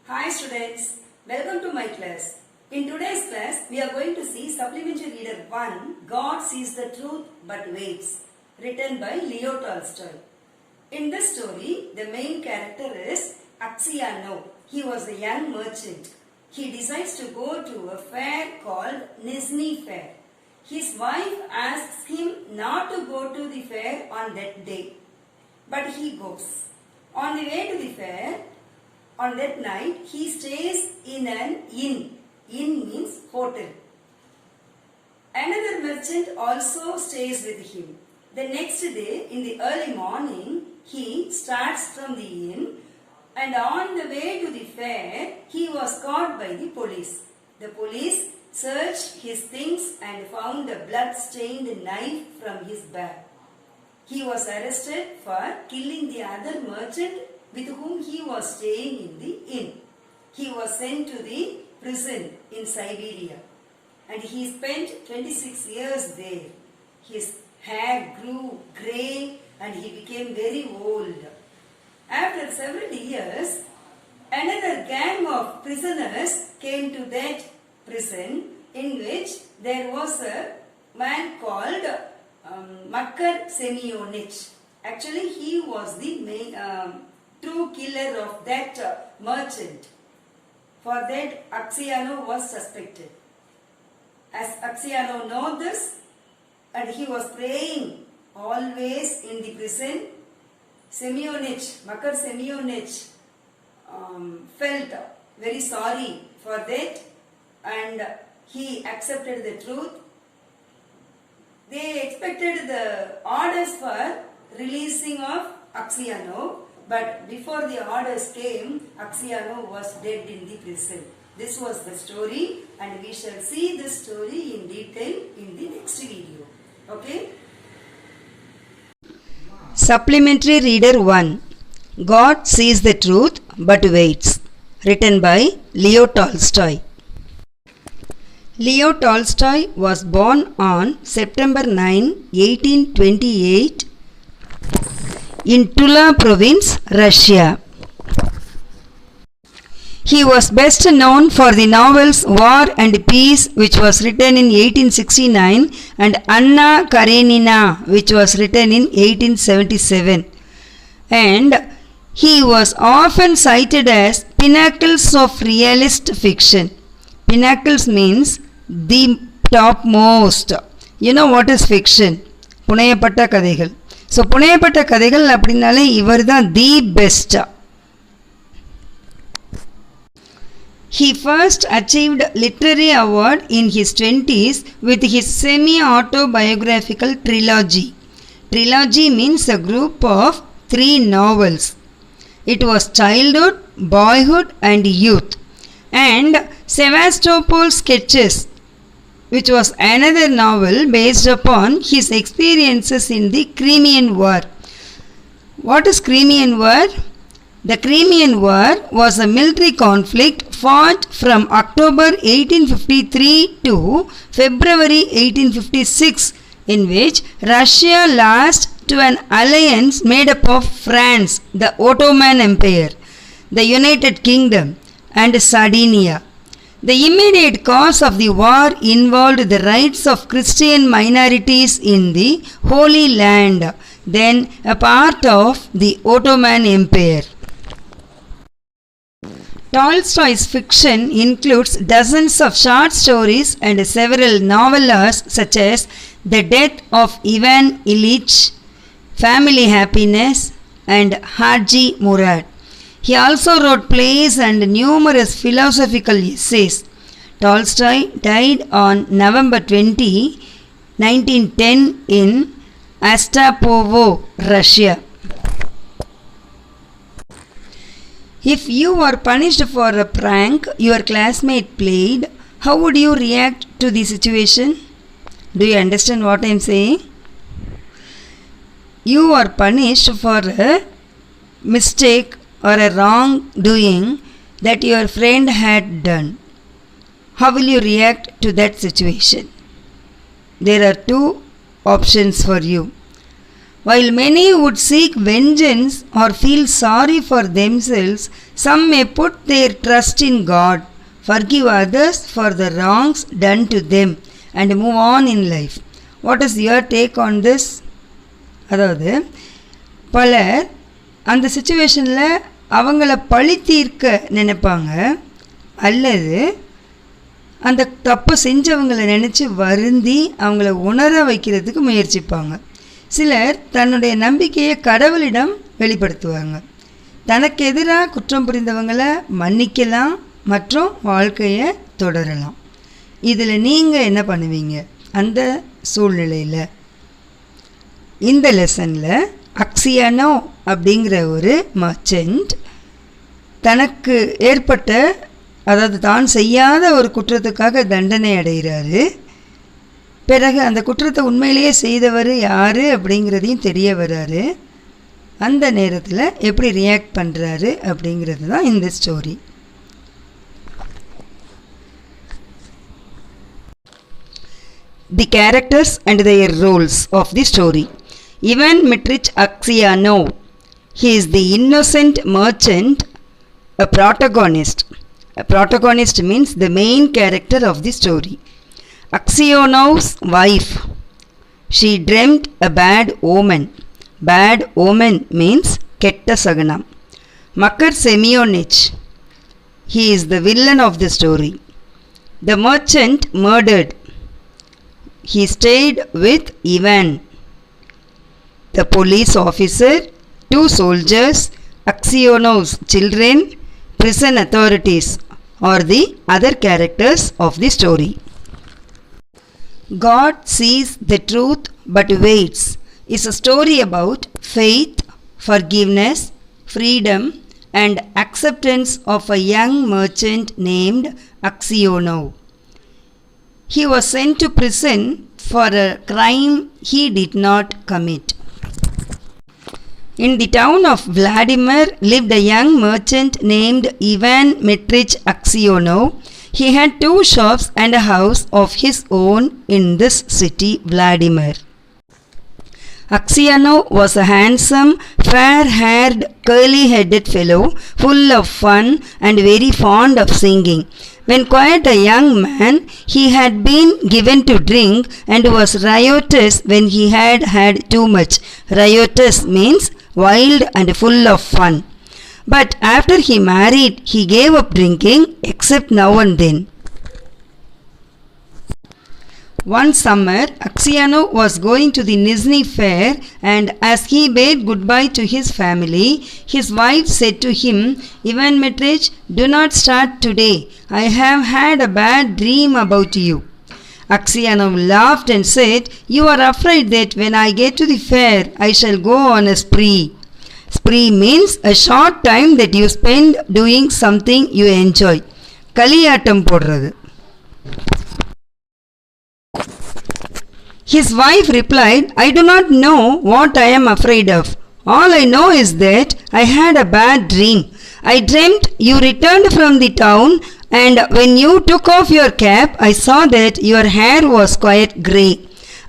Hi students, welcome to my class. In today's class, we are going to see Supplementary Reader 1, God Sees the Truth But Waits, written by Leo Tolstoy. In this story, the main character is Aksiano. He was a young merchant. He decides to go to a fair called Nizhny Fair. His wife asks him not to go to the fair on that day, but he goes. On the way to the fair, on that night, he stays in an inn. Inn means hotel. Another merchant also stays with him. The next day, in the early morning, he starts from the inn, and on the way to the fair, he was caught by the police. The police searched his things and found a blood-stained knife from his bag. He was arrested for killing the other merchant with whom he was staying in the inn. He was sent to the prison in Siberia, and he spent 26 years there. His hair grew grey and he became very old. After several years, another gang of prisoners came to that prison, in which there was a man called Makar Semyonich. Actually, he was the main, true killer of that merchant. For that, Aksiano was suspected. As Aksiano knows this, and he was praying always in the prison, Makar Semyonich felt very sorry for that, and he accepted the truth. They expected the orders for releasing of Aksiano, but before the orders came, Aksiano was dead in the prison. This was the story, and we shall see this story in detail in the next video. Okay? Supplementary Reader 1, God Sees the Truth But Waits, written by Leo Tolstoy. Leo Tolstoy was born on September 9, 1828 in Tula province, Russia. He was best known for the novels War and Peace, which was written in 1869, and Anna Karenina, which was written in 1877. And he was often cited as pinnacles of realist fiction. Pinnacles means the topmost. You know what is fiction? புனையப்பட்ட கதைகள். So புனையப்பட்ட கதைகள் அப்படினாலே இவர்தான் the best. He first achieved literary award in his 20s with his semi-autobiographical trilogy. Trilogy means a group of 3 novels. It was childhood, boyhood and youth. And Sevastopol Sketches, which was another novel based upon his experiences in the Crimean War. What is Crimean War? The Crimean War was a military conflict fought from October 1853 to February 1856, in which Russia lost to an alliance made up of France, the Ottoman Empire, the United Kingdom, and Sardinia. The immediate cause of the war involved the rights of Christian minorities in the Holy Land, then a part of the Ottoman Empire. Tolstoy's fiction includes dozens of short stories and several novellas such as The Death of Ivan Ilyich, Family Happiness, and Haji Murad. He also wrote plays and numerous philosophical essays. Tolstoy died on November 20, 1910 in Astapovo, Russia. If you were punished for a prank your classmate played, how would you react to the situation? Do you understand what I am saying? You are punished for a mistake or a wrongdoing that your friend had done. How will you react to that situation? There are 2 options for you. While many would seek vengeance or feel sorry for themselves, some may put their trust in God, forgive others for the wrongs done to them, and move on in life. What is your take on this? அதாவது பலர் அந்த சுச்சுவேஷனில் அவங்கள பழி தீர்க்க நினைப்பாங்க, அல்லது அந்த தப்பு செஞ்சவங்களை நினச்சி வருந்தி அவங்கள உணர வைக்கிறதுக்கு முயற்சிப்பாங்க. சிலர் தன்னுடைய நம்பிக்கையை கடவுளிடம் வெளிப்படுத்துவாங்க. தனக்கு எதிராக குற்றம் புரிந்தவங்களை மன்னிக்கலாம் மற்றும் வாழ்க்கையை தொடரலாம். இதில் நீங்கள் என்ன பண்ணுவீங்க அந்த சூழ்நிலையில்? இந்த லெசனில் அக்சியானோ அப்படிங்கிற ஒரு மர்ச்சன்ட் தனக்கு ஏற்பட்ட, அதாவது தான் செய்யாத ஒரு குற்றத்துக்காக தண்டனை அடைகிறாரு. பிறகு அந்த குற்றத்தை உண்மையிலேயே செய்தவர் யார் அப்படிங்கிறதையும் தெரிய வராரு. அந்த நேரத்தில் எப்படி ரியாக்ட் பண்ணுறாரு அப்படிங்கிறது தான் இந்த story. The characters and their roles of the story. Ivan Mitrich Aksianov. He is the innocent merchant, a protagonist. A protagonist means the main character of the story. Aksionov's wife. She dreamt a bad omen. Bad omen means ketta saganam. Makar Semyonich. He is the villain of the story. The merchant murdered. He stayed with Ivan. The police officer, 2 soldiers, Aksionov's children, prison authorities are the other characters of the story. God sees the truth but waits is a story about faith, forgiveness, freedom and acceptance of a young merchant named Aksionov. He was sent to prison for a crime he did not commit. In the town of Vladimir lived a young merchant named Ivan Mitrich Aksionov. He had 2 shops and a house of his own in this city, Vladimir. Aksionov was a handsome, fair-haired, curly-headed fellow, full of fun and very fond of singing. When quite a young man, he had been given to drink and was riotous when he had had too much. Riotous means wild and full of fun. But after he married, he gave up drinking except now and then. One summer, Aksionov was going to the Nizhny fair, and as he bade goodbye to his family, his wife said to him, "Ivan Mitrich, do not start today. I have had a bad dream about you." Aksionov laughed and said, "You are afraid that when I get to the fair, I shall go on a spree." Spree means a short time that you spend doing something you enjoy. Kaliyattam podrathu. His wife replied, "I do not know what I am afraid of. All I know is that I had a bad dream. I dreamt you returned from the town, and when you took off your cap, I saw that your hair was quite grey."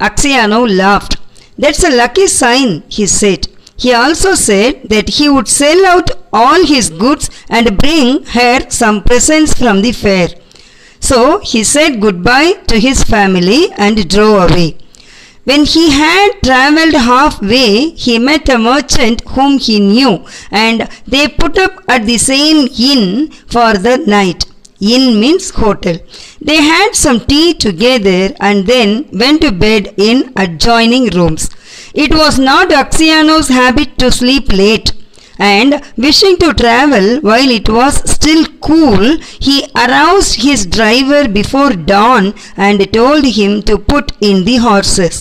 Aksionov laughed. "That's a lucky sign," he said. He also said that he would sell out all his goods and bring her some presents from the fair. So he said goodbye to his family and drove away. When he had travelled halfway, he met a merchant whom he knew, and they put up at the same inn for the night. Inn means hotel. They had some tea together and then went to bed in adjoining rooms. It was not Aksionov's habit to sleep late, and wishing to travel while it was still cool, he aroused his driver before dawn and told him to put in the horses.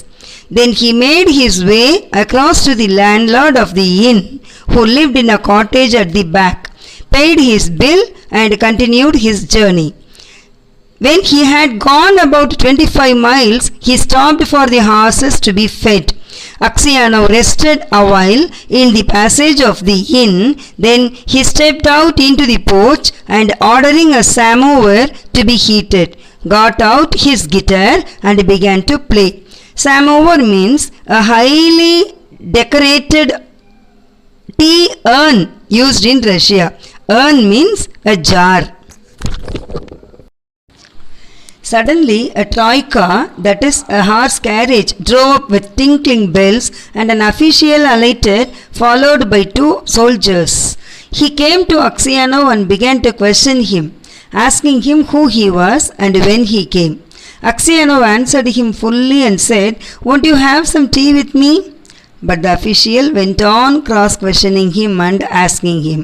Then he made his way across to the landlord of the inn, who lived in a cottage at the back, paid his bill and continued his journey. When he had gone about 25 miles, he stopped for the horses to be fed. Aksionov rested a while in the passage of the inn. Then he stepped out into the porch and, ordering a samovar to be heated, got out his guitar and began to play. Samovar means a highly decorated tea urn used in Russia. Urn means a jar. Suddenly, a troika, that is a horse carriage, drove up with tinkling bells, and an official alighted, followed by 2 soldiers. He came to Aksionov and began to question him, asking him who he was and when he came. Aksionov answered him fully and said, "Won't you have some tea with me?" But the official went on cross-questioning him and asking him,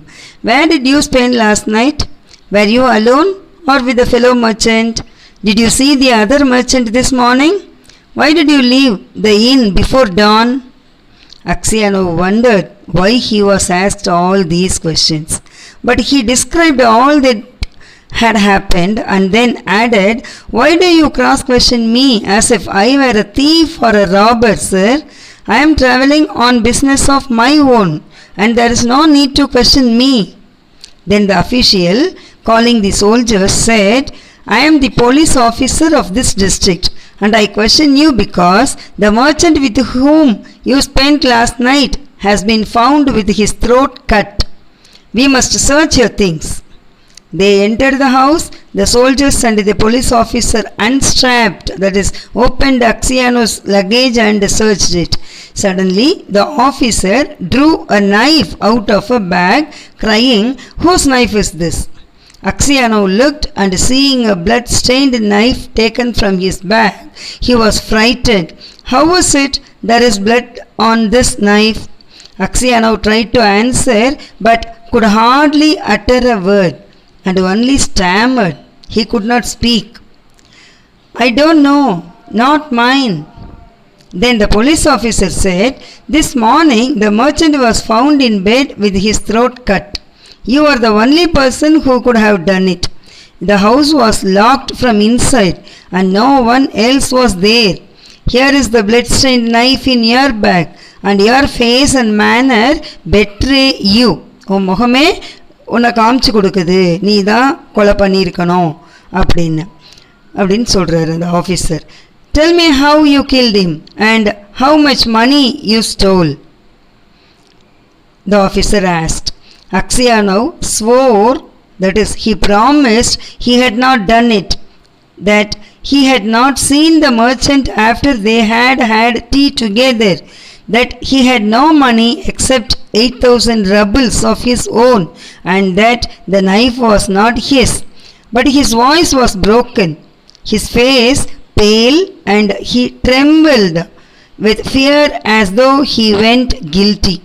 "Where did you spend last night? Were you alone or with a fellow merchant? Did you see the other merchant this morning? Why did you leave the inn before dawn?" Aksionov wondered why he was asked all these questions. But he described all that had happened and then added, "Why do you cross-question me as if I were a thief or a robber, sir? I am travelling on business of my own, and there is no need to question me." Then the official, calling the soldiers, said, "I am the police officer of this district, and I question you because the merchant with whom you spent last night has been found with his throat cut. We must search your things." They entered the house. The soldiers and the police officer unstrapped, that is, opened Aksionov's luggage and searched it. Suddenly, the officer drew a knife out of a bag, crying, "Whose knife is this?" Aksionov looked, and seeing a blood-stained knife taken from his bag, he was frightened. "How is it there is blood on this knife?" Aksionov tried to answer, but could hardly utter a word, and only stammered. He could not speak. "I don't know, not mine." Then the police officer said, "This morning the merchant was found in bed with his throat cut. You are the only person who could have done it. The house was locked from inside and no one else was there. Here is the blood-stained knife in your bag, and your face and manner betray you." உன் முகமே உன்னை காமிச்சு கொடுக்குது, நீ தான் கொலை பண்ணியிருக்கணும் அப்படின்னு சொல்கிறார் அந்த officer. "Tell me how you killed him and how much money you stole," the officer asked. Aksionov swore, that is, he promised he had not done it, that he had not seen the merchant after they had had tea together, that he had no money except 8,000 rubles of his own, and that the knife was not his. But his voice was broken, his face pale, and he trembled with fear as though he went guilty.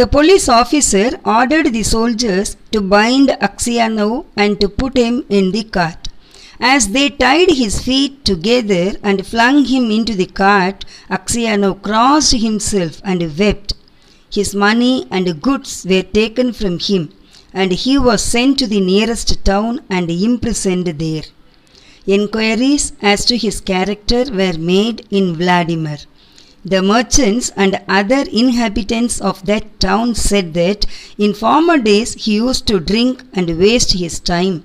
The police officer ordered the soldiers to bind Aksionov and to put him in the cart. As they tied his feet together and flung him into the cart, Aksionov crossed himself and wept. His money and goods were taken from him, and he was sent to the nearest town and imprisoned there. Enquiries as to his character were made in Vladimir. The merchants and other inhabitants of that town said that in former days he used to drink and waste his time,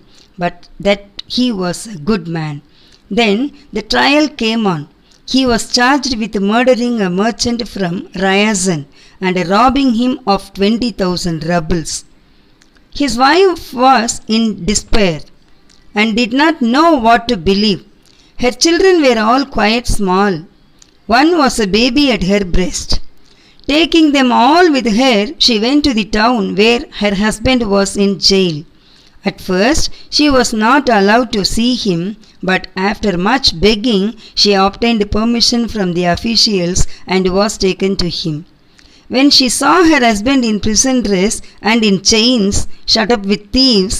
but that he was a good man. Then the trial came on. He was charged with murdering a merchant from Ryazan and robbing him of 20,000 rubles. His wife was in despair and did not know what to believe. Her children were all quite small. One was a baby at her breast. Taking them all with her, she went to the town where her husband was in jail. At first, she was not allowed to see him, but after much begging, she obtained permission from the officials and was taken to him. When she saw her husband in prison dress and in chains, shut up with thieves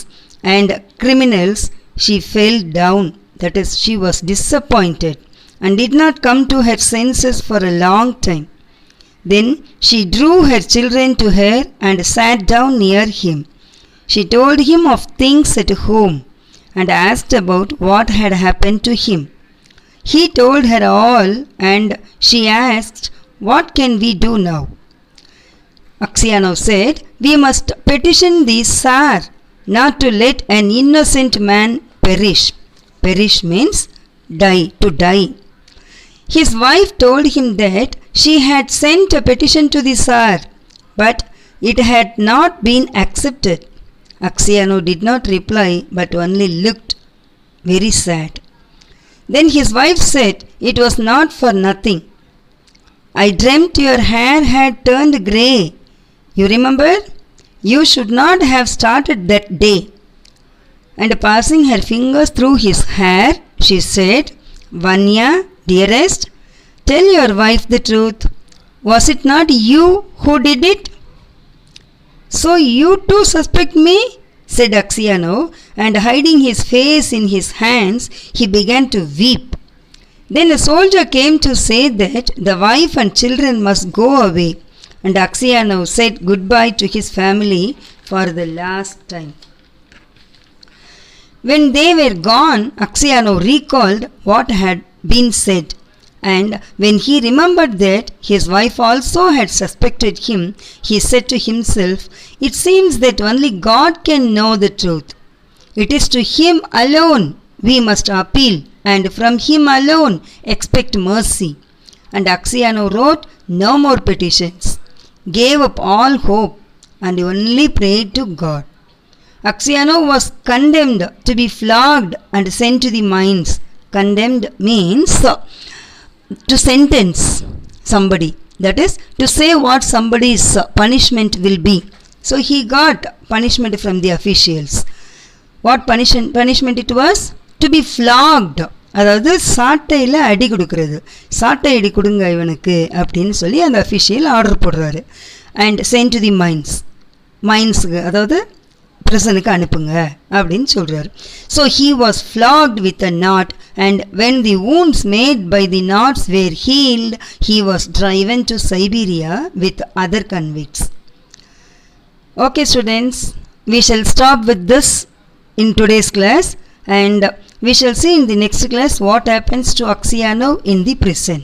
and criminals, she fell down. That is, she was disappointed and did not come to her senses for a long time. Then she drew her children to her and sat down near him. She told him of things at home and asked about what had happened to him. He told her all, and she asked, "What can we do now?" Aksionov said, "We must petition the Tsar not to let an innocent man perish." Perish means die, to die. His wife told him that she had sent a petition to the Tsar, but it had not been accepted. Axiano did not reply but only looked very sad. Then his wife said, "It was not for nothing. I dreamt your hair had turned grey. You remember? You should not have started that day." And passing her fingers through his hair, she said, "Vanya, dearest, tell your wife the truth. Was it not you who did it?" "So you too suspect me?" said Axiano, and hiding his face in his hands, he began to weep. Then a soldier came to say that the wife and children must go away, and Axiano said goodbye to his family for the last time. When they were gone, Axiano recalled what had been said, and when he remembered that his wife also had suspected him, he said to himself, "It seems that only God can know the truth. It is to Him alone we must appeal, and from Him alone expect mercy." And Axiano wrote no more petitions, gave up all hope, and only prayed to God. Axiano was condemned to be flogged and sent to the mines. Condemned means to sentence somebody, that is to say what somebody's punishment will be. So he got punishment from the officials. What punishment it was? To be flogged. அதாவது சாட்டையில் அடி கொடுக்கறது, சாட்டை அடி கொடுங்க இவனுக்கு அப்படின்னு சொல்லி அந்த அஃபிஷியல் ஆர்டர் போடுறாரு. அண்ட் சென்ட் டு தி மைன்ஸுக்கு, அதாவது பிரசனுக்கு அனுப்புங்க அப்படின்னு சொல்கிறார். So he was flogged with a knot, and when the wounds made by the knots were healed, he was driven to Siberia with other convicts. Okay students, we shall stop with this in today's class, and we shall see in the next class what happens to Axiano in the prison.